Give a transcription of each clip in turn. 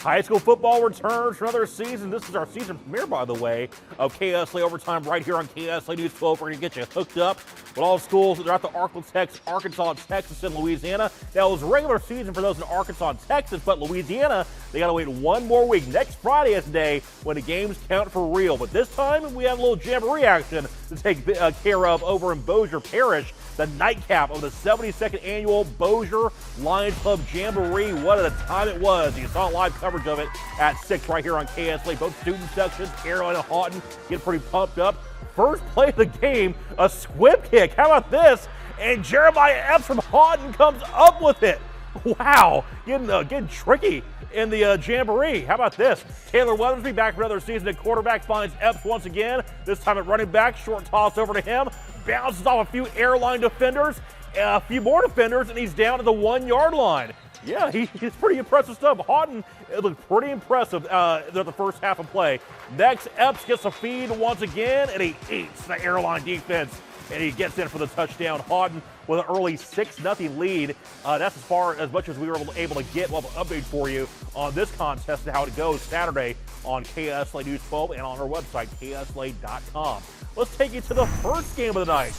High school football returns for another season. This is our season premiere, by the way, of KSLA Overtime right here on KSLA News 12. We're going to get you hooked up with all schools throughout the Arkansas, Texas, and Louisiana. Now, it was a regular season for those in Arkansas and Texas, but Louisiana, they got to wait one more week. Next Friday is the day when the games count for real. But this time, we have a little jamboree action to take care of over in Bossier Parish. The nightcap of the 72nd annual Bossier Lions Club Jamboree. What a time it was. You saw live coverage of it at 6 right here on KSLA. Both student sections, Airline and Haughton, getting pretty pumped up. First play of the game, a squib kick. How about this? And Jeremiah Epps from Haughton comes up with it. Wow, getting tricky in the Jamboree. How about this? Taylor Weathersby back for another season at quarterback, finds Epps once again. This time at running back, short toss over to him. Bounces off a few Airline defenders, a few more defenders, and he's down to the 1 yard line. Yeah, he's pretty impressive stuff. Haughton, it looked pretty impressive the first half of play. Next, Epps gets a feed once again, and he eats the Airline defense, and he gets in for the touchdown. Haughton with an early 6-0 lead. That's as much as we were able to get. We'll have an update for you on this contest and how it goes Saturday on KSLA News 12 and on our website, KSLA.com. Let's take you to the first game of the night.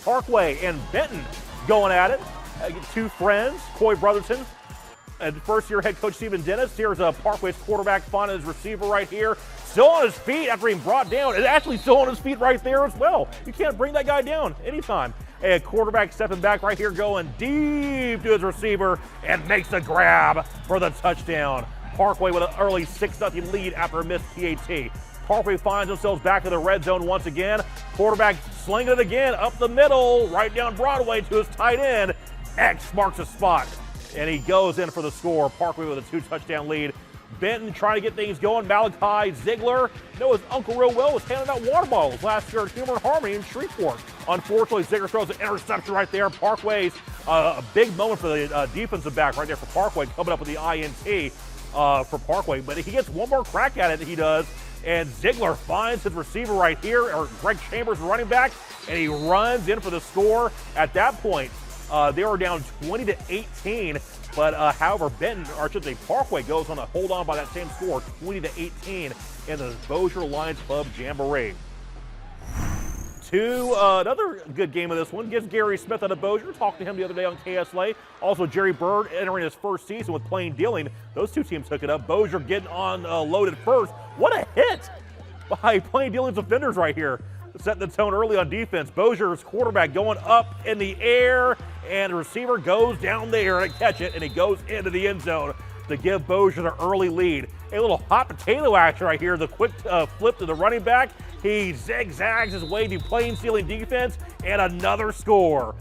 Parkway and Benton going at it. Two friends, Coy Brotherton and first-year head coach Stephen Dennis. Here's Parkway's quarterback finding his receiver right here. Still on his feet after being brought down. And actually still on his feet right there as well. You can't bring that guy down anytime. A quarterback stepping back right here, going deep to his receiver and makes the grab for the touchdown. Parkway with an early 6-0 lead after a missed PAT. Parkway finds themselves back to the red zone once again. Quarterback slinging it again up the middle, right down Broadway to his tight end. X marks a spot, and he goes in for the score. Parkway with a 2-touchdown lead. Benton trying to get things going. Malachi Ziegler, knows his uncle real well, was handing out water bottles last year at Humor and Harmony in Shreveport. Unfortunately, Ziegler throws an interception right there. Parkway's a big moment for the defensive back right there for Parkway, coming up with the INT for Parkway. But he gets one more crack at it, he does. And Ziegler finds his receiver right here, or Greg Chambers, running back, and he runs in for the score. At that point, they were down 20-18, but however, Benton, or I should say Parkway, goes on to hold on by that same score, 20-18, in the Bossier Lions Club Jamboree. Another good game of this one gives Gary Smith out of Bossier. Talked to him the other day on KSLA. Also, Jerry Bird entering his first season with Plain Dealing. Those two teams took it up. Bossier getting on loaded first. What a hit by Plain Dealing's defenders right here. Setting the tone early on defense. Bossier's quarterback going up in the air, and the receiver goes down there to catch it, and he goes into the end zone to give Bossier the early lead. A little hot potato action right here. The quick flip to the running back. He zigzags his way to Plain Dealing defense, and another score.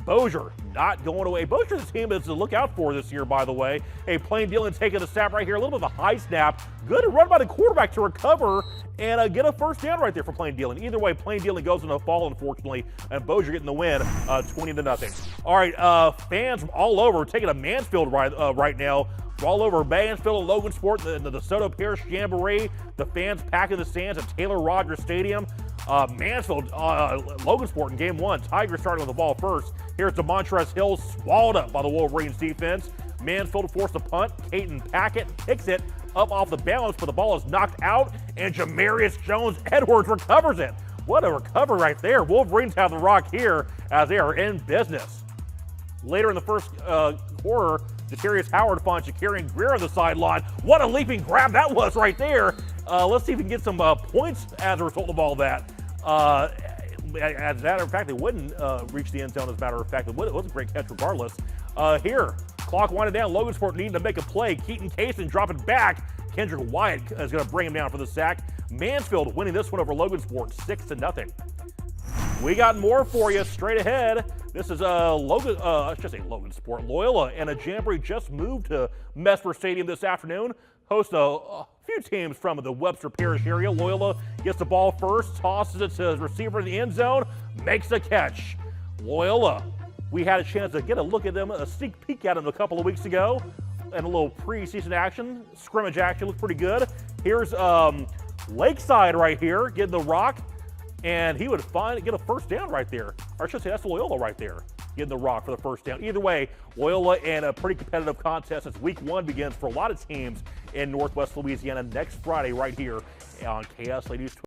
Bossier not going away. Bossier's a team that's to look out for this year, by the way. Plain Dealing taking the snap right here. A little bit of a high snap. Good run by the quarterback to recover and get a first down right there for Plain Dealing. Either way, Plain Dealing goes in a fall, unfortunately, and Bossier getting the win, 20-0. All right, fans from all over taking a Mansfield right now. All over Mansfield and Logansport, the DeSoto Parish Jamboree. The fans packing the stands at Taylor Rogers Stadium. Mansfield, Logansport in game one. Tigers starting with the ball first. Here's DeMontrez Hill, swallowed up by the Wolverines defense. Mansfield forced a punt. Caden Packett kicks it up off the balance, but the ball is knocked out, and Jamarius Jones-Edwards recovers it. What a recovery right there. Wolverines have the rock here as they are in business. Later in the first quarter, Jatarius Howard finds Shakarian Greer on the sideline. What a leaping grab that was right there. Let's see if we can get some points as a result of all that. As a matter of fact, they wouldn't reach the end zone, as a matter of fact. It was a great catch regardless. Here, clock winding down. Logansport needing to make a play. Keaton Kaysen dropping back. Kendrick Wyatt is going to bring him down for the sack. Mansfield winning this one over Logansport, 6-0. We got more for you straight ahead. This is Logansport. Loyola and a Jamboree just moved to Mesper Stadium this afternoon. Host a few teams from the Webster Parish area. Loyola gets the ball first, tosses it to his receiver in the end zone, makes the catch. Loyola, we had a chance to get a look at them, a sneak peek at them a couple of weeks ago, and a little preseason action, scrimmage action looked pretty good. Here's Lakeside right here, getting the rock. And he would get a first down right there. Or I should say, that's Loyola right there. getting the rock for the first down. Either way, Loyola in a pretty competitive contest as week 1 begins for a lot of teams in Northwest Louisiana next Friday right here on KSLA News 12.